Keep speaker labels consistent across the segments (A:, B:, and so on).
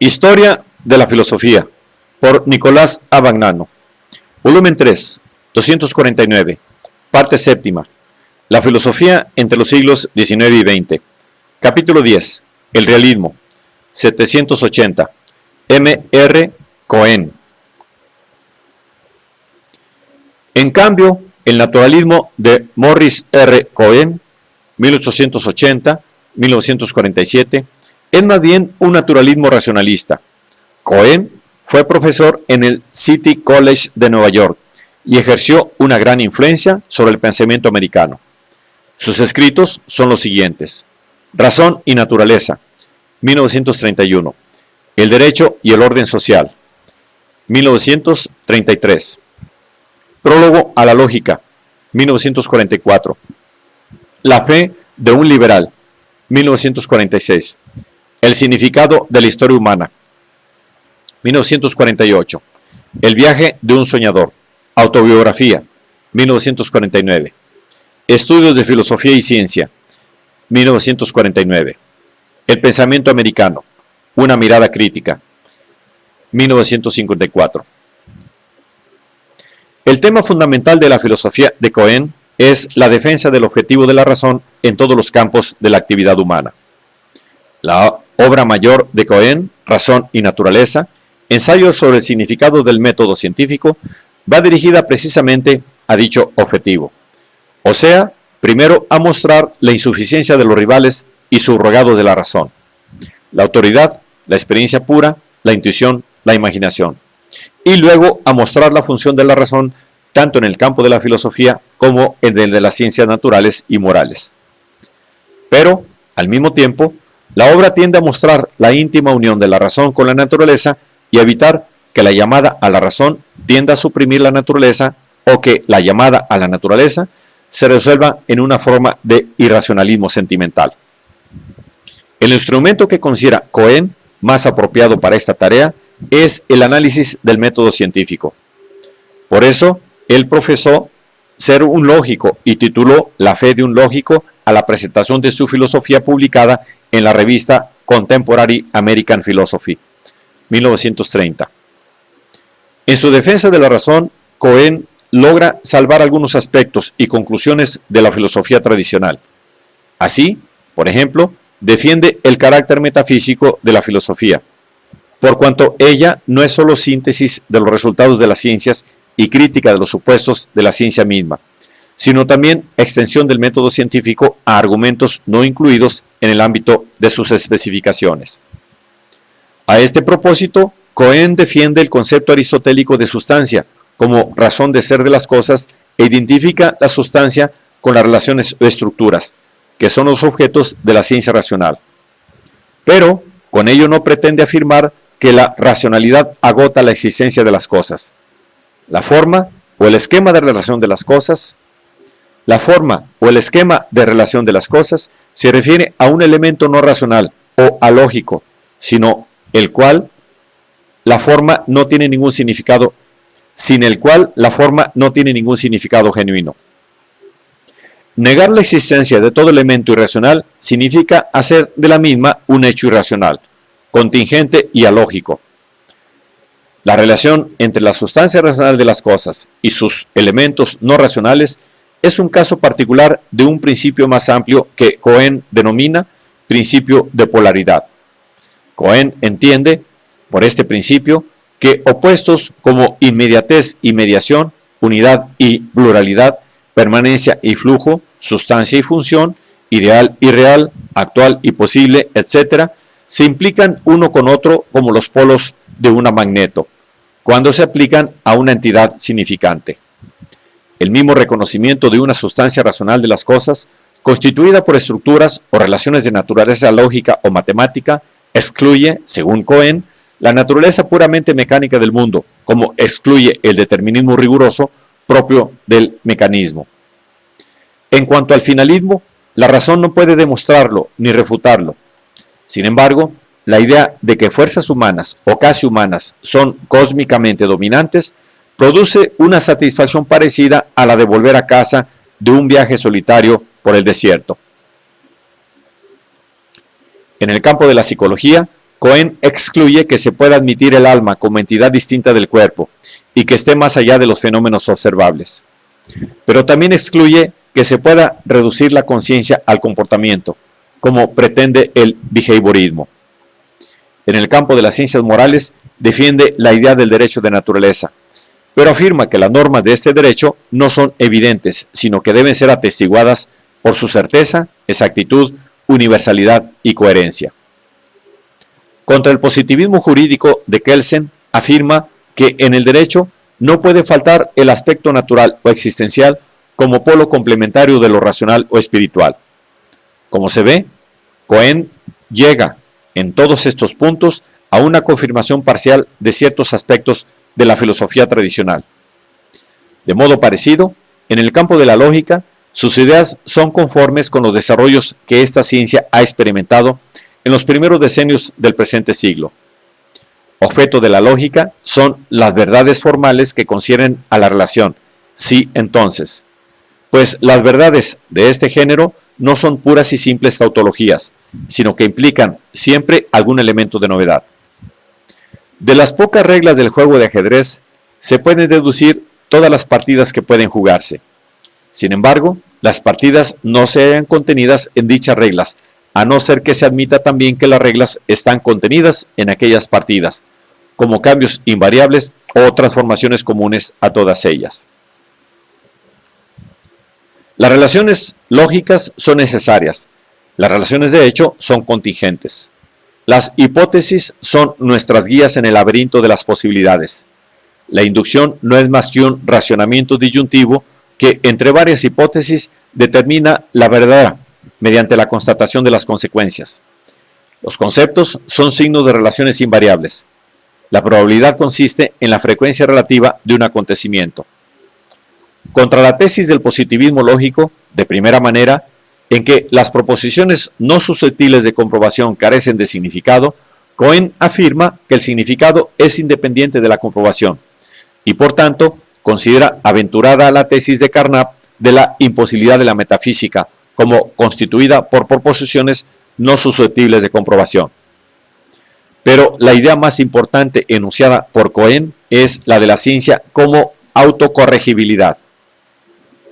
A: Historia de la filosofía, por Nicolás Abagnano. Volumen 3, 249, parte séptima. La filosofía entre los siglos XIX y XX. Capítulo 10. El realismo. 780. M. R. Cohen. En cambio, el naturalismo de Morris R. Cohen, 1880-1947, es más bien un naturalismo racionalista. Cohen fue profesor en el City College de Nueva York y ejerció una gran influencia sobre el pensamiento americano. Sus escritos son los siguientes: Razón y Naturaleza, 1931. El Derecho y el Orden Social, 1933. Prólogo a la Lógica, 1944. La Fe de un Liberal, 1946. El Significado de la Historia Humana, 1948. El Viaje de un Soñador, Autobiografía, 1949. Estudios de Filosofía y Ciencia, 1949. El Pensamiento Americano, una mirada crítica, 1954. El tema fundamental de la filosofía de Cohen es la defensa del objetivo de la razón en todos los campos de la actividad humana. La obra mayor de Cohen, Razón y Naturaleza, ensayo sobre el significado del método científico, va dirigida precisamente a dicho objetivo. O sea, primero a mostrar la insuficiencia de los rivales y subrogados de la razón, la autoridad, la experiencia pura, la intuición, la imaginación, y luego a mostrar la función de la razón tanto en el campo de la filosofía como en el de las ciencias naturales y morales. Pero, al mismo tiempo, la obra tiende a mostrar la íntima unión de la razón con la naturaleza y a evitar que la llamada a la razón tienda a suprimir la naturaleza o que la llamada a la naturaleza se resuelva en una forma de irracionalismo sentimental. El instrumento que considera Cohen más apropiado para esta tarea es el análisis del método científico. Por eso, él profesó ser un lógico y tituló La fe de un lógico a la presentación de su filosofía publicada en la revista Contemporary American Philosophy, 1930. En su defensa de la razón, Cohen logra salvar algunos aspectos y conclusiones de la filosofía tradicional. Así, por ejemplo, defiende el carácter metafísico de la filosofía, por cuanto ella no es solo síntesis de los resultados de las ciencias y crítica de los supuestos de la ciencia misma, sino también extensión del método científico a argumentos no incluidos en el ámbito de sus especificaciones. A este propósito, Cohen defiende el concepto aristotélico de sustancia como razón de ser de las cosas e identifica la sustancia con las relaciones o estructuras, que son los objetos de la ciencia racional. Pero, con ello no pretende afirmar que la racionalidad agota la existencia de las cosas. La forma o el esquema de relación de las cosas se refiere a un elemento no racional o alógico, sino el cual la forma no tiene ningún significado, sin el cual la forma no tiene ningún significado genuino. Negar la existencia de todo elemento irracional significa hacer de la misma un hecho irracional, contingente y alógico. La relación entre la sustancia racional de las cosas y sus elementos no racionales es un caso particular de un principio más amplio que Cohen denomina principio de polaridad. Cohen entiende, por este principio, que opuestos como inmediatez y mediación, unidad y pluralidad, permanencia y flujo, sustancia y función, ideal y real, actual y posible, etc., se implican uno con otro como los polos de una magneto, cuando se aplican a una entidad significante. El mismo reconocimiento de una sustancia racional de las cosas, constituida por estructuras o relaciones de naturaleza lógica o matemática, excluye, según Cohen, la naturaleza puramente mecánica del mundo, como excluye el determinismo riguroso propio del mecanismo. En cuanto al finalismo, la razón no puede demostrarlo ni refutarlo. Sin embargo, la idea de que fuerzas humanas o casi humanas son cósmicamente dominantes produce una satisfacción parecida a la de volver a casa de un viaje solitario por el desierto. En el campo de la psicología, Cohen excluye que se pueda admitir el alma como entidad distinta del cuerpo y que esté más allá de los fenómenos observables. Pero también excluye que se pueda reducir la conciencia al comportamiento, como pretende el behaviorismo. En el campo de las ciencias morales defiende la idea del derecho de naturaleza, pero afirma que las normas de este derecho no son evidentes, sino que deben ser atestiguadas por su certeza, exactitud, universalidad y coherencia. Contra el positivismo jurídico de Kelsen afirma que en el derecho no puede faltar el aspecto natural o existencial como polo complementario de lo racional o espiritual. Como se ve, Cohen llega en todos estos puntos a una confirmación parcial de ciertos aspectos de la filosofía tradicional. De modo parecido, en el campo de la lógica, sus ideas son conformes con los desarrollos que esta ciencia ha experimentado en los primeros decenios del presente siglo. Objeto de la lógica son las verdades formales que concierne a la relación, sí, entonces, pues las verdades de este género no son puras y simples tautologías, sino que implican siempre algún elemento de novedad. De las pocas reglas del juego de ajedrez se pueden deducir todas las partidas que pueden jugarse. Sin embargo, las partidas no se hallan contenidas en dichas reglas, a no ser que se admita también que las reglas están contenidas en aquellas partidas, como cambios invariables o transformaciones comunes a todas ellas. Las relaciones lógicas son necesarias, las relaciones de hecho son contingentes. Las hipótesis son nuestras guías en el laberinto de las posibilidades. La inducción no es más que un racionamiento disyuntivo que entre varias hipótesis determina la verdadera mediante la constatación de las consecuencias. Los conceptos son signos de relaciones invariables. La probabilidad consiste en la frecuencia relativa de un acontecimiento. Contra la tesis del positivismo lógico, de primera manera, en que las proposiciones no susceptibles de comprobación carecen de significado, Cohen afirma que el significado es independiente de la comprobación y, por tanto, considera aventurada la tesis de Carnap de la imposibilidad de la metafísica como constituida por proposiciones no susceptibles de comprobación. Pero la idea más importante enunciada por Cohen es la de la ciencia como autocorregibilidad.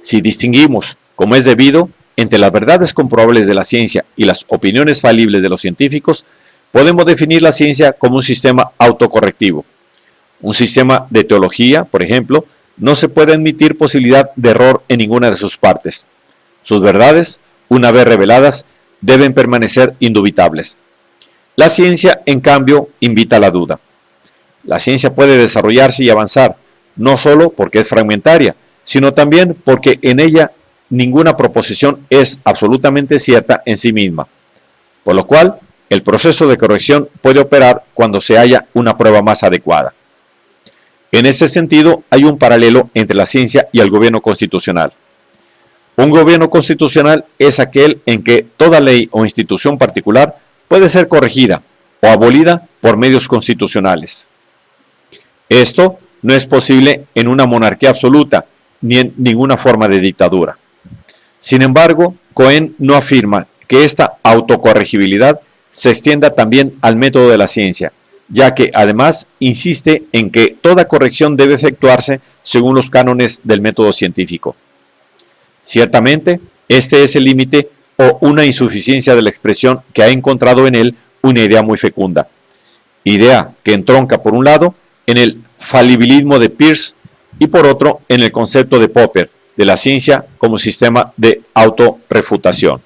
A: Si distinguimos, como es debido, entre las verdades comprobables de la ciencia y las opiniones falibles de los científicos, podemos definir la ciencia como un sistema autocorrectivo. Un sistema de teología, por ejemplo, no se puede admitir posibilidad de error en ninguna de sus partes. Sus verdades, una vez reveladas, deben permanecer indubitables. La ciencia, en cambio, invita a la duda. La ciencia puede desarrollarse y avanzar, no solo porque es fragmentaria, sino también porque en ella ninguna proposición es absolutamente cierta en sí misma, por lo cual el proceso de corrección puede operar cuando se haya una prueba más adecuada. En este sentido, hay un paralelo entre la ciencia y el gobierno constitucional. Un gobierno constitucional es aquel en que toda ley o institución particular puede ser corregida o abolida por medios constitucionales. Esto no es posible en una monarquía absoluta ni en ninguna forma de dictadura. Sin embargo, Cohen no afirma que esta autocorregibilidad se extienda también al método de la ciencia, ya que además insiste en que toda corrección debe efectuarse según los cánones del método científico. Ciertamente, este es el límite o una insuficiencia de la expresión que ha encontrado en él una idea muy fecunda. Idea que entronca por un lado en el falibilismo de Peirce y por otro en el concepto de Popper de la ciencia como sistema de autorrefutación.